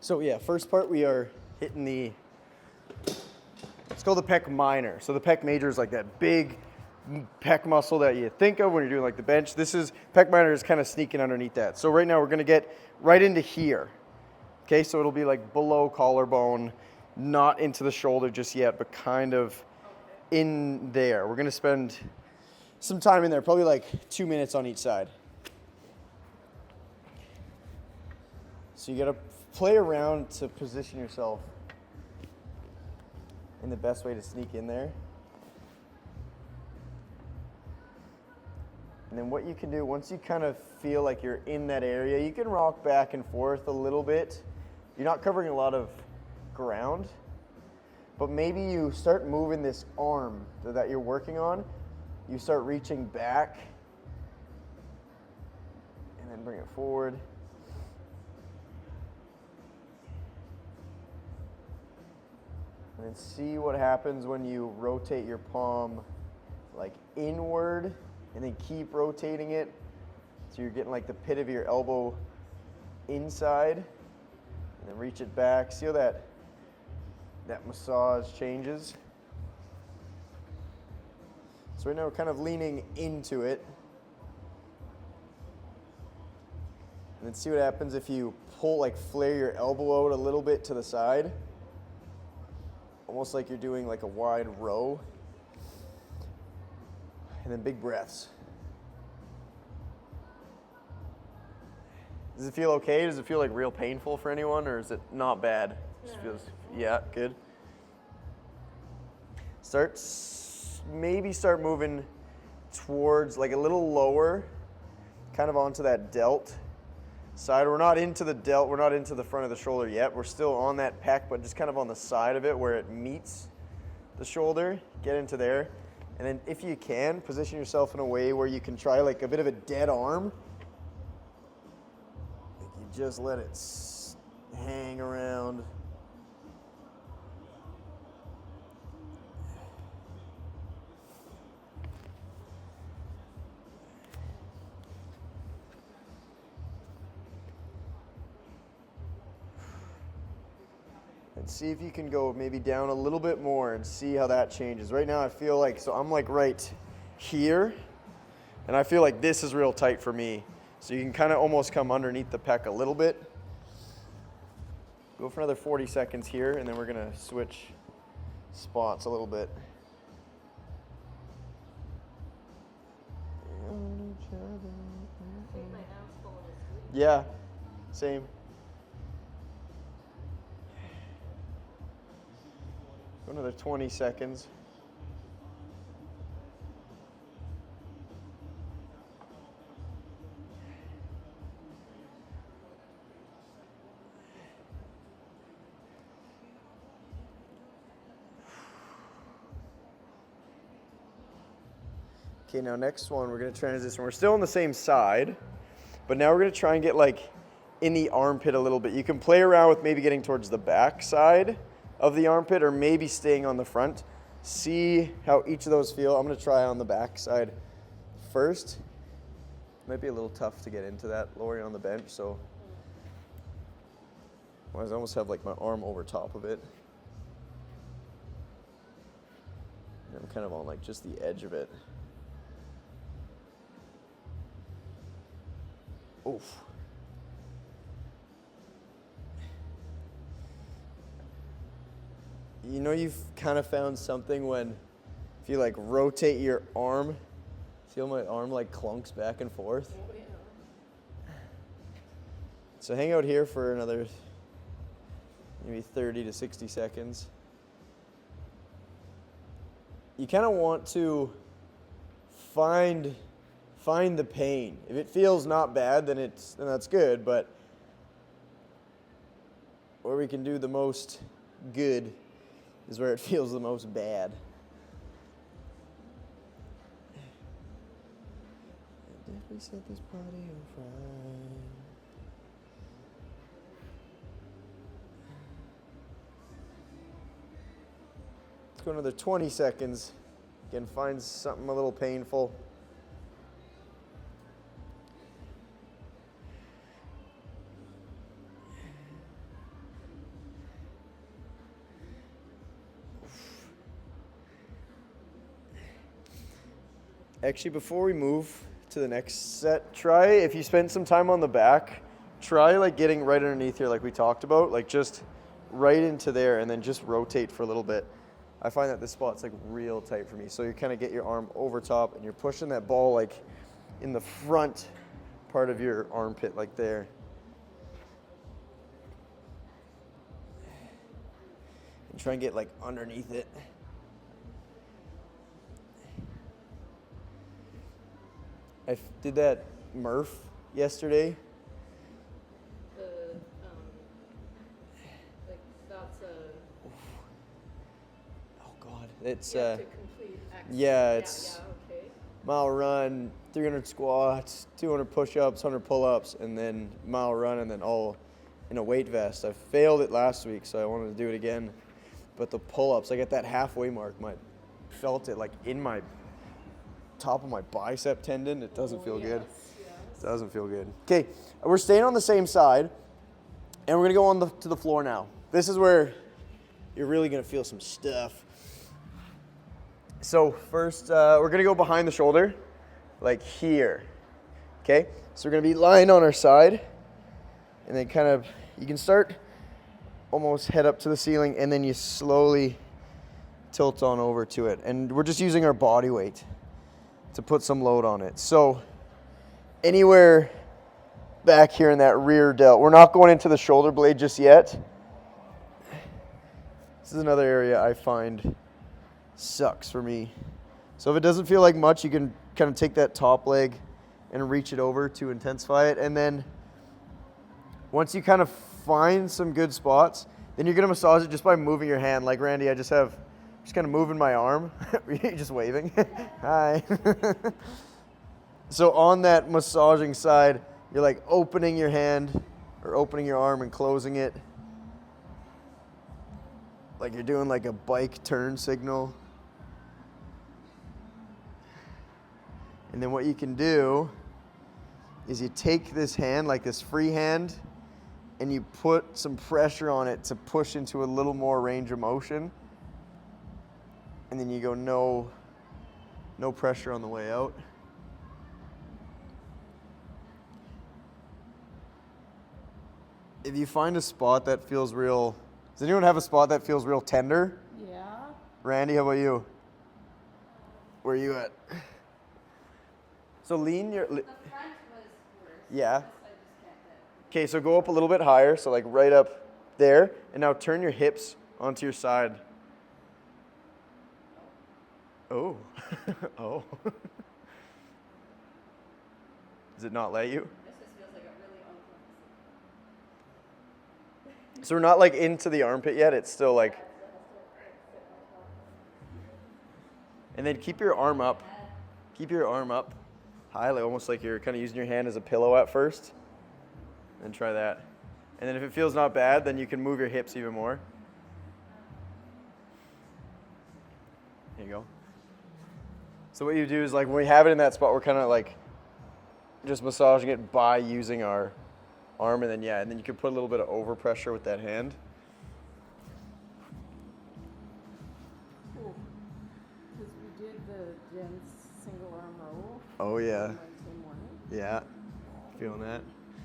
So yeah, first part we are hitting the, it's called the pec minor. So the pec major is like that big pec muscle that you think of when you're doing like the bench. This is, pec minor is kind of sneaking underneath that. So right now we're gonna get right into here. Okay, so it'll be like below collarbone, not into the shoulder just yet, but kind of in there. We're gonna spend some time in there, probably like 2 minutes on each side. So you gotta play around to position yourself in the best way to sneak in there. And then what you can do, once you kind of feel like you're in that area, you can rock back and forth a little bit. You're not covering a lot of ground, but maybe you start moving this arm that you're working on. You start reaching back and then bring it forward. And then see what happens when you rotate your palm like inward and then keep rotating it. So you're getting like the pit of your elbow inside and then reach it back. See how that massage changes? So right now we're kind of leaning into it. And then see what happens if you pull, like flare your elbow out a little bit to the side. Almost like you're doing like a wide row. And then big breaths. Does it feel okay? Does it feel like real painful for anyone, or is it not bad? Just feels, yeah, good. Maybe start moving towards like a little lower, kind of onto that delt side. We're not into the delt, we're not into the front of the shoulder yet. We're still on that pec, but just kind of on the side of it where it meets the shoulder. Get into there. And then if you can, position yourself in a way where you can try like a bit of a dead arm. Like you just let it hang around. And see if you can go maybe down a little bit more and see how that changes. Right now I feel like, so I'm like right here, and I feel like this is real tight for me. So you can kind of almost come underneath the pec a little bit. Go for another 40 seconds here, and then we're gonna switch spots a little bit. Yeah, same. Go another 20 seconds. Okay, now next one, we're gonna transition. We're still on the same side, but now we're gonna try and get like in the armpit a little bit. You can play around with maybe getting towards the back side of the armpit or maybe staying on the front. See how each of those feel. I'm gonna try on the back side first. Might be a little tough to get into that lowering on the bench, so I almost have like my arm over top of it. And I'm kind of on like just the edge of it. Oof. You know you've kind of found something when if you like rotate your arm, feel my arm like clunks back and forth. Oh, yeah. So hang out here for another maybe 30 to 60 seconds. You kind of want to find the pain. If it feels not bad, then that's good, but where we can do the most good is where it feels the most bad. And if we set this party on fire. Let's go another 20 seconds. Again, find something a little painful. Actually, before we move to the next set, try, if you spend some time on the back, try like getting right underneath here like we talked about, like just right into there and then just rotate for a little bit. I find that this spot's like real tight for me. So you kind of get your arm over top and you're pushing that ball like in the front part of your armpit like there. And try and get like underneath it. I did that Murph yesterday. Like that's a. Oh God, it's You have to complete X. yeah, it's Yeah, okay. mile run, 300 squats, 200 push-ups, 100 pull-ups, and then mile run, and then all in a weight vest. I failed it last week, so I wanted to do it again. But the pull-ups, like at that halfway mark, felt it like in my top of my bicep tendon. It doesn't feel good. Yes. It doesn't feel good. Okay, we're staying on the same side, and we're gonna go on to the floor now. This is where you're really gonna feel some stuff. So first, we're gonna go behind the shoulder, like here. Okay, so we're gonna be lying on our side, and then kind of, you can start almost head up to the ceiling, and then you slowly tilt on over to it. And we're just using our body weight to put some load on it. So anywhere back here in that rear delt, we're not going into the shoulder blade just yet. This is another area I find sucks for me. So if it doesn't feel like much, you can kind of take that top leg and reach it over to intensify it. And then once you kind of find some good spots, then you're gonna massage it just by moving your hand. Like Randy, I just kind of moving my arm. You're just waving. Hi. So on that massaging side, you're like opening your hand or opening your arm and closing it. Like you're doing like a bike turn signal. And then what you can do is you take this hand, like this free hand, and you put some pressure on it to push into a little more range of motion. And then you go no pressure on the way out. If you find a spot that feels real, does anyone have a spot that feels real tender? Yeah. Randy, how about you? Where are you at? So lean your... The front was worse. Yeah. I just can't get. Okay, so go up a little bit higher, so like right up there, and now turn your hips onto your side. Oh. Oh. Does it not let you? This just feels like a really uncomfortable. So we're not like into the armpit yet, it's still like... And then keep your arm up. Keep your arm up high, like almost like you're kind of using your hand as a pillow at first. And try that. And then if it feels not bad, then you can move your hips even more. There you go. So what you do is like when we have it in that spot, we're kind of like just massaging it by using our arm, and then and then you can put a little bit of overpressure with that hand. Cool. Because we did the gents single arm row. Oh yeah. On Wednesday morning. Yeah. Feeling that.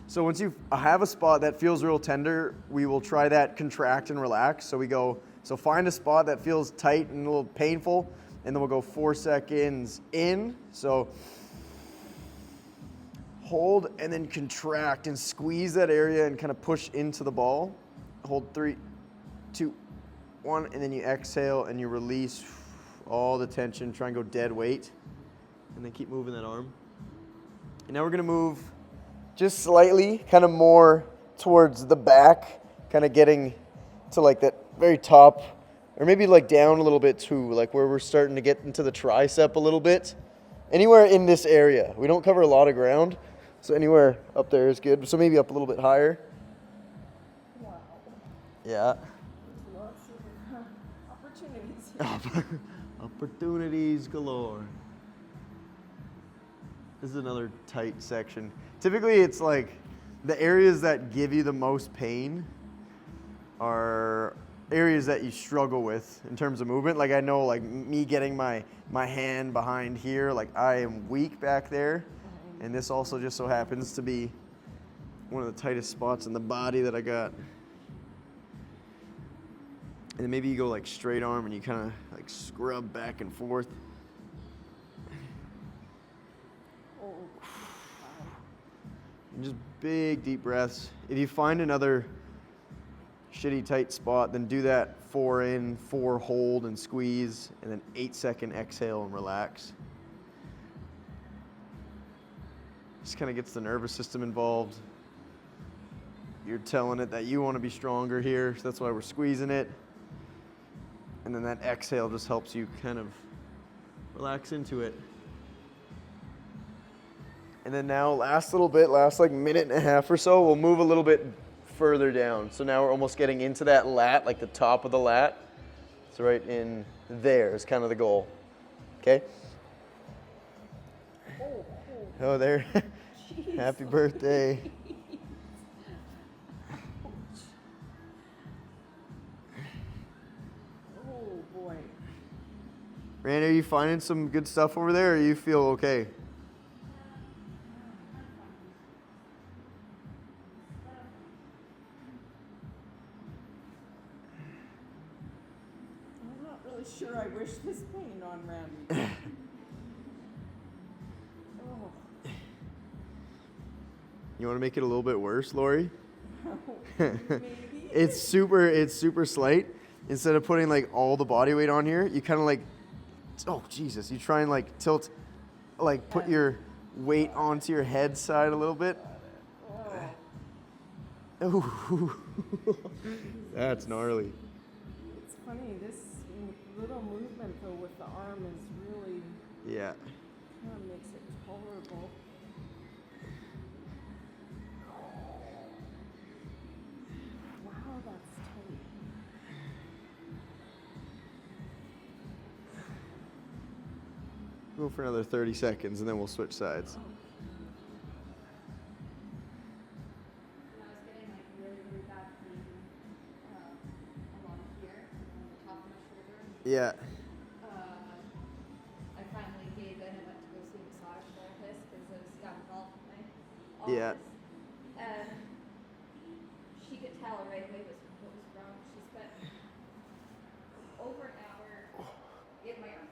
So once you have a spot that feels real tender, we will try that contract and relax. So we go, so find a spot that feels tight and a little painful, and then we'll go 4 seconds in. So hold and then contract and squeeze that area and kind of push into the ball. Hold 3, 2, 1, and then you exhale and you release all the tension. Try and go dead weight, and then keep moving that arm. And now we're gonna move just slightly, kind of more towards the back, kind of getting to like that very top, or maybe like down a little bit too, like where we're starting to get into the tricep a little bit. Anywhere in this area. We don't cover a lot of ground, so anywhere up there is good. So maybe up a little bit higher. Wow. Yeah. Lots of opportunities. Opportunities galore. This is another tight section. Typically it's like the areas that give you the most pain are areas that you struggle with in terms of movement. Like I know like me getting my hand behind here, like I am weak back there. And this also just so happens to be one of the tightest spots in the body that I got. And then maybe you go like straight arm and you kind of like scrub back and forth. And just big deep breaths. If you find another shitty tight spot, then do that 4 in, 4 hold and squeeze, and then 8-second exhale and relax. Just kind of gets the nervous system involved. You're telling it that you want to be stronger here, so that's why we're squeezing it. And then that exhale just helps you kind of relax into it. And then now, last little bit, last like minute and a half or so, we'll move a little bit further down. So now we're almost getting into that lat, like the top of the lat. So right in there is kind of the goal. Okay? Oh, there. Happy birthday. Oh boy. Randy, are you finding some good stuff over there, or you feel okay? I'm not really sure I wish this pain on Randy. Oh. You want to make it a little bit worse, Lori? Maybe. It's super slight. Instead of putting like all the body weight on here, you kind of like, oh Jesus, you try and like tilt, like put your weight onto your head side a little bit. Ooh. That's gnarly. It's funny, this little movement though with the arm is really, Yeah. kind of makes it tolerable. Wow, that's tight. Go for another 30 seconds and then we'll switch sides. And I was getting like really bad pain along here, on the top of my shoulder. Yeah. I finally gave in and went to go see a massage therapist because I was got involved in my Yeah. office. And she could tell right away what was wrong. She spent over an hour in my arm.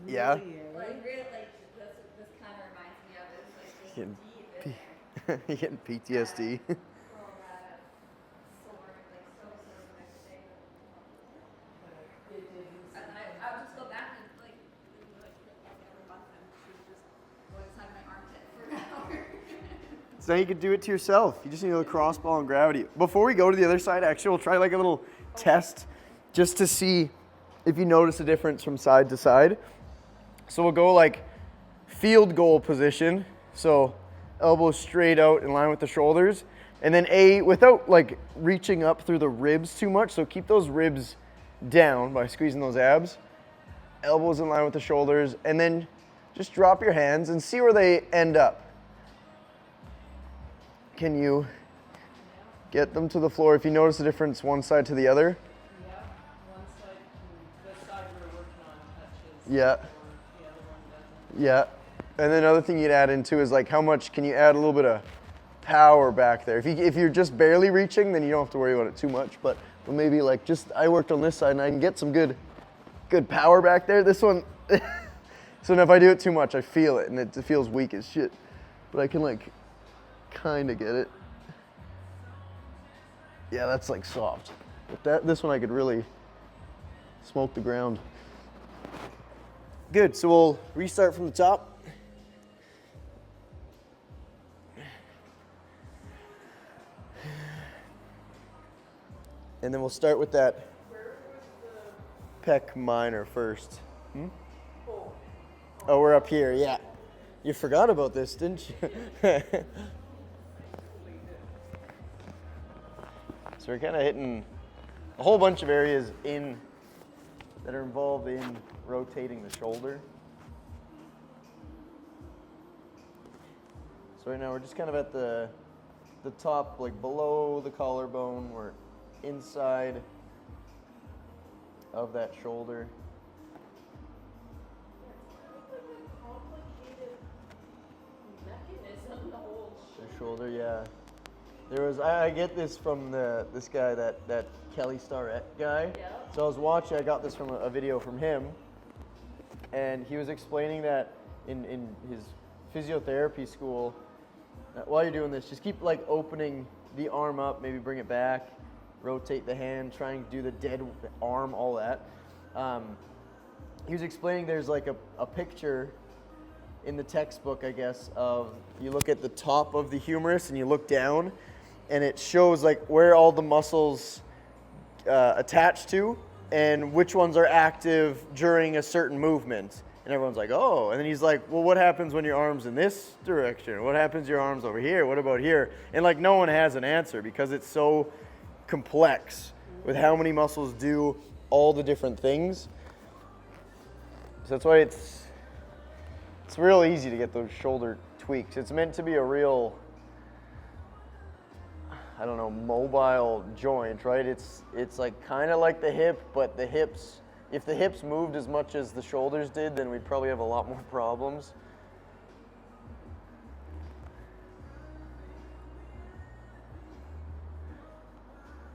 Yeah. Really, eh? Like really, like this kind of reminds me of it. It's like just Getting deep in there. You're getting PTSD. All that sore, like so sore the next day. It didn't. And I would just go back and like every month and she would just go inside my armpit for an hour. So now you can do it to yourself. You just need a little cross ball and gravity. Before we go to the other side, actually, we'll try like a little test just to see if you notice a difference from side to side. So we'll go like field goal position. So elbows straight out in line with the shoulders. And then without like reaching up through the ribs too much. So keep those ribs down by squeezing those abs. Elbows in line with the shoulders. And then just drop your hands and see where they end up. Can you get them to the floor? If you notice a difference one side to the other. Yeah, one side, the side we're working on touches. Yeah. Or the other one doesn't. Yeah. And then another thing you'd add into is like how much can you add a little bit of power back there. If you're just barely reaching, then you don't have to worry about it too much. But maybe like I worked on this side and I can get some good power back there. This one, so now if I do it too much, I feel it and it feels weak as shit. But I can like kind of get it. Yeah, that's like soft. But this one I could really smoke the ground. Good, so we'll restart from the top. And then we'll start with that pec minor first. Oh, we're up here, yeah. You forgot about this, didn't you? So we're kind of hitting a whole bunch of areas that are involved in rotating the shoulder. So right now we're just kind of at the top, like below the collarbone. We're inside of that shoulder. Complicated mechanism, the whole The shoulder, yeah. There was I get this from this guy that Kelly Starrett guy. Yep. So I was watching. I got this from a video from him, and he was explaining that in his physiotherapy school. While you're doing this, just keep like opening the arm up, maybe bring it back, rotate the hand, try and do the dead arm, all that. He was explaining there's like a picture in the textbook, I guess, of you look at the top of the humerus and you look down, and it shows like where all the muscles attach to and which ones are active during a certain movement. And everyone's like, oh. And then he's like, well, what happens when your arm's in this direction? What happens to your arms over here? What about here? And like no one has an answer because it's so complex with how many muscles do all the different things. So that's why it's real easy to get those shoulder tweaks. It's meant to be a real, I don't know, mobile joint, right? It's like kind of like the hip, but the hips, if the hips moved as much as the shoulders did, then we'd probably have a lot more problems.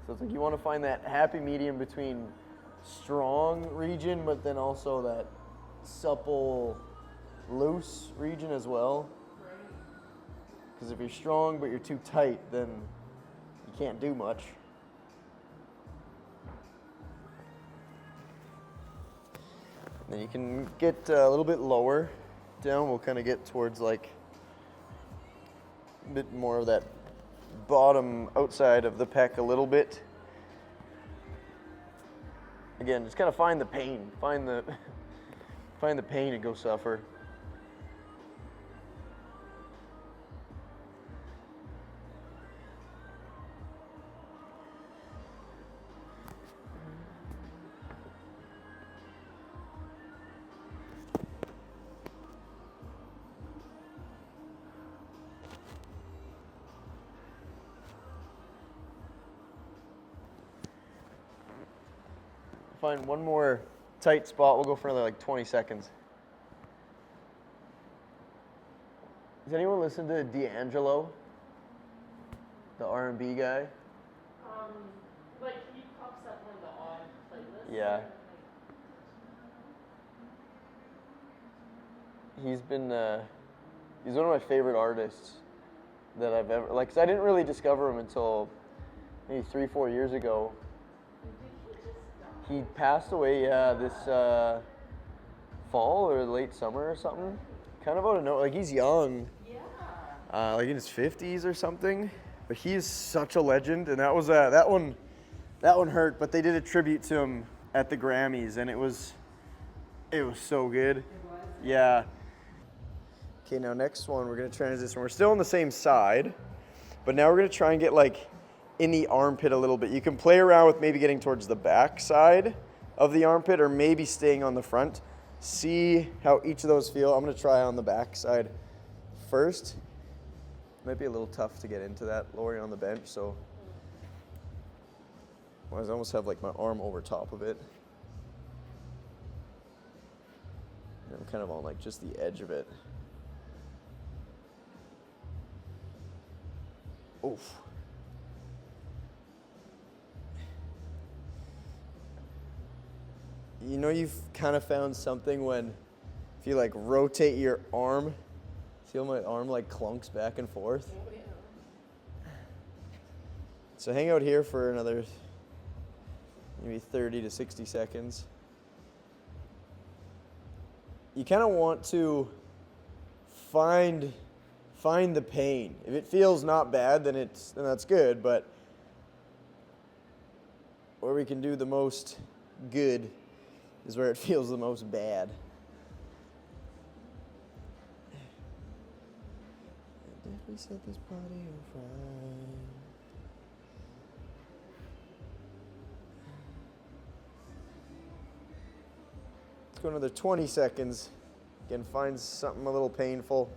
So it's like you want to find that happy medium between strong region, but then also that supple, loose region as well. Because if you're strong but you're too tight, then you can't do much. Then you can get a little bit lower down. We'll kind of get towards like a bit more of that bottom outside of the pec a little bit. Again, just kind of find the pain. Find the pain and go suffer. Find one more tight spot. We'll go for another like 20 seconds. Does anyone listen to D'Angelo, the R&B guy? Like he pops up on the odd playlist. Yeah. He's one of my favorite artists that I've ever, like, 'cause I didn't really discover him until maybe 3-4 years ago. He passed away, this fall or late summer or something. Kind of out of nowhere. Like, he's young. Yeah. Like in his 50s or something. But he's such a legend. And that was that one hurt. But they did a tribute to him at the Grammys, and it was so good. It was. Yeah. Okay, now next one we're gonna transition. We're still on the same side, but now we're gonna try and get like in the armpit a little bit. You can play around with maybe getting towards the back side of the armpit or maybe staying on the front. See how each of those feel. I'm gonna try on the back side first. Might be a little tough to get into that lowering on the bench, so I almost have like my arm over top of it. And I'm kind of on like just the edge of it. Oof. You know you've kind of found something when if you like rotate your arm, feel my arm like clunks back and forth. Oh, yeah. So hang out here for another maybe 30 to 60 seconds. You kind of want to find the pain. If it feels not bad, then that's good, but where we can do the most good is where it feels the most bad. And if we set this body on fire. Let's go another 20 seconds. Again, find something a little painful.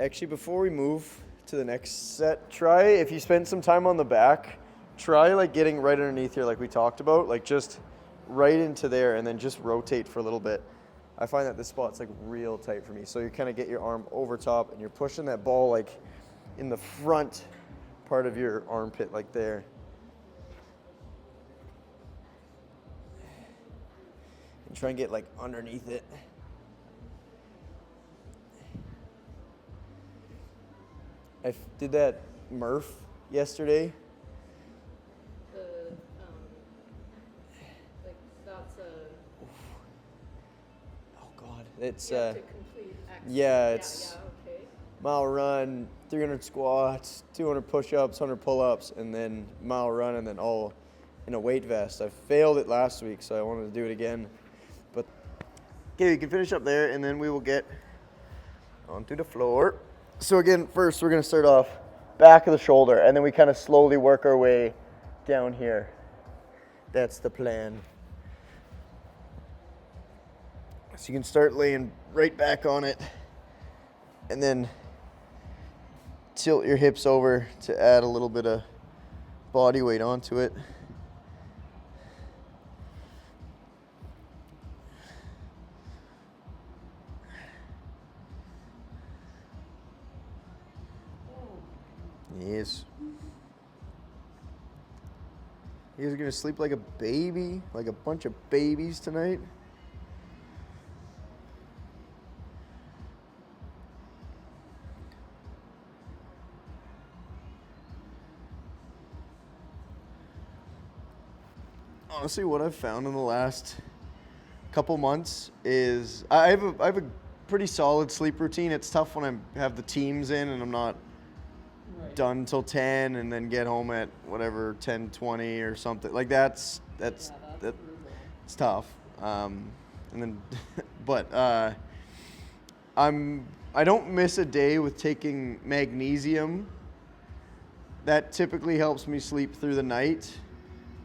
Actually, before we move to the next set, try, if you spend some time on the back, try like getting right underneath here like we talked about, like just right into there and then just rotate for a little bit. I find that this spot's like real tight for me. So you kind of get your arm over top and you're pushing that ball like in the front part of your armpit like there. And try and get like underneath it. I did that Murph yesterday. The, like, that's a, Oh God, it's you have to complete X. yeah, it's Yeah, okay. mile run, 300 squats, 200 push-ups, 100 pull-ups, and then mile run, and then all in a weight vest. I failed it last week, so I wanted to do it again. But okay, you can finish up there, and then we will get onto the floor. So again, first we're gonna start off back of the shoulder, and then we kind of slowly work our way down here. That's the plan. So you can start laying right back on it, and then tilt your hips over to add a little bit of body weight onto it. Yes. You guys are gonna sleep like a baby, like a bunch of babies tonight. Honestly, what I've found in the last couple months is I have a pretty solid sleep routine. It's tough when I have the teams in and I'm not Right. done till 10 and then get home at whatever 10:20 or something. Like that's Yeah, that's brutal. it's tough. And then but I don't miss a day with taking magnesium. That typically helps me sleep through the night.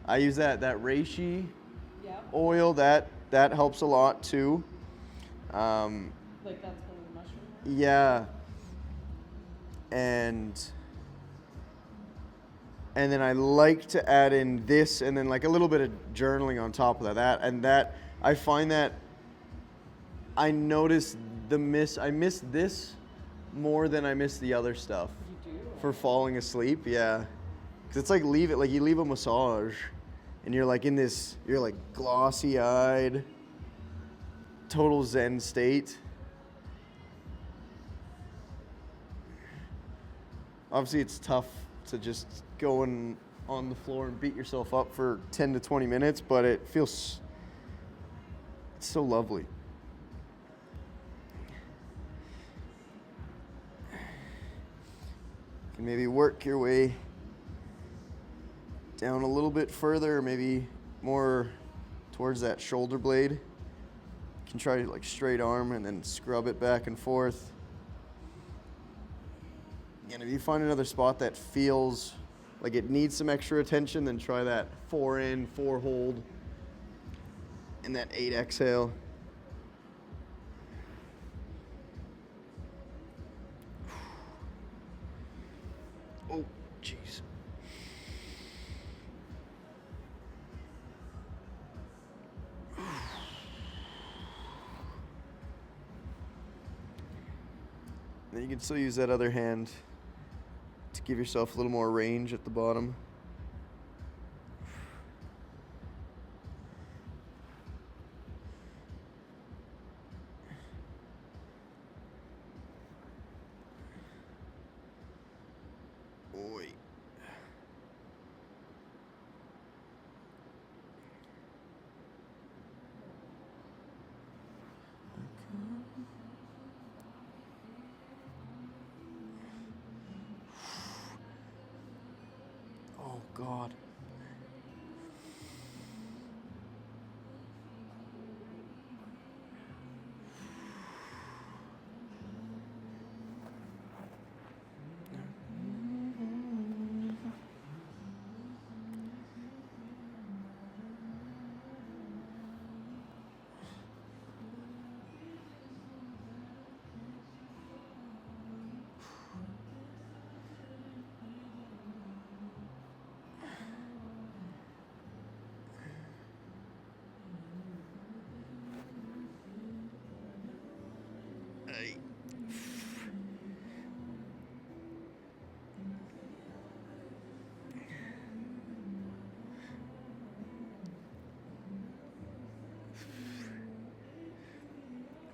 I use that reishi Yeah, oil, that helps a lot too. like that's one of the mushroom ones? Yeah. And then I like to add in this and then like a little bit of journaling on top of that. I find that I notice I miss this more than I miss the other stuff You do? for falling asleep. Yeah. Cuz it's like you leave a massage and you're like in this, you're like glossy-eyed, total zen state. Obviously, it's tough to just go on the floor and beat yourself up for 10 to 20 minutes, but it feels it's so lovely. You can maybe work your way down a little bit further, maybe more towards that shoulder blade. You can try like straight arm and then scrub it back and forth. And if you find another spot that feels like it needs some extra attention, then try that 4 in, 4 hold, and that 8 exhale. Oh, jeez. Then you can still use that other hand to give yourself a little more range at the bottom. Oi. Oh, God.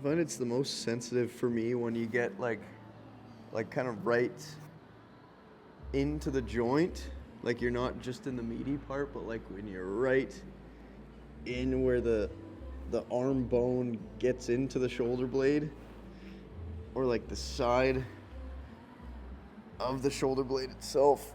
find it's the most sensitive for me when you get like kind of right into the joint. Like you're not just in the meaty part, but like when you're right in where the arm bone gets into the shoulder blade, or like the side of the shoulder blade itself.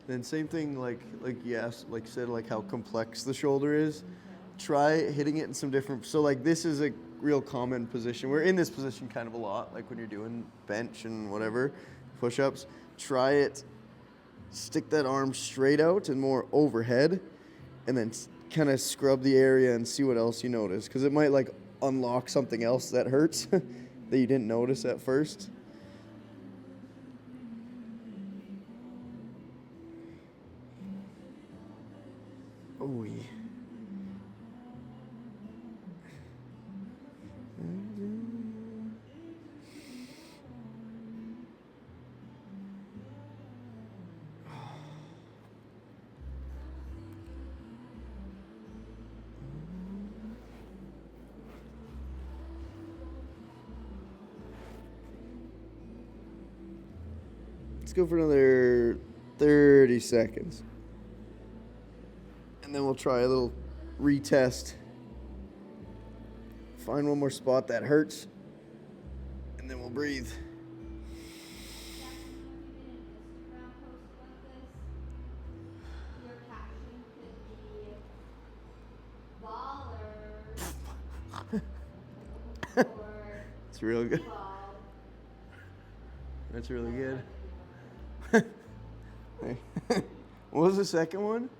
Then same thing like yes, like said, like how complex the shoulder is. Try hitting it in some different, so like this is a real common position. We're in this position kind of a lot, like when you're doing bench and whatever, push-ups. Try it, stick that arm straight out and more overhead, and then kind of scrub the area and see what else you notice. Because it might like unlock something else that hurts that you didn't notice at first. Oh, yeah. Let's go for another 30 seconds. And then we'll try a little retest. Find one more spot that hurts. And then we'll breathe. Your caption could be baller or It's real good. ball. That's really good. What was the second one?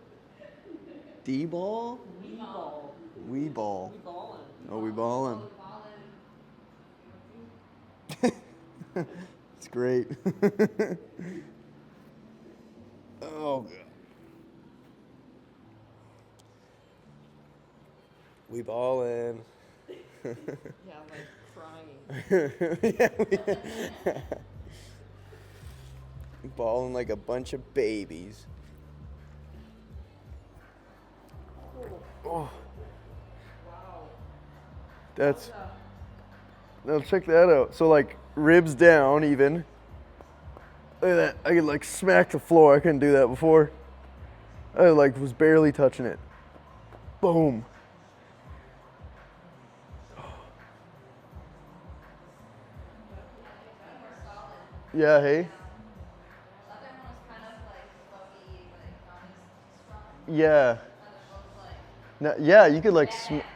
D-ball? Ball. Wee ball. Ballin'. Oh, we ballin'. It's great. Oh, God. We ballin'. Yeah, like crying. Yeah, we ballin' like a bunch of babies. Oh. Wow. That's. Now check that out. So like ribs down even. Look at that. I could like smack the floor. I couldn't do that before. I like was barely touching it. Boom. Yeah, hey. Yeah. No, yeah, you could like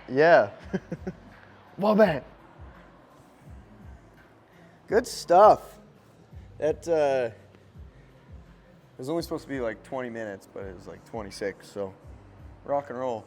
yeah. Wombat. Good stuff. That it was only supposed to be like 20 minutes, but it was like 26, so rock and roll.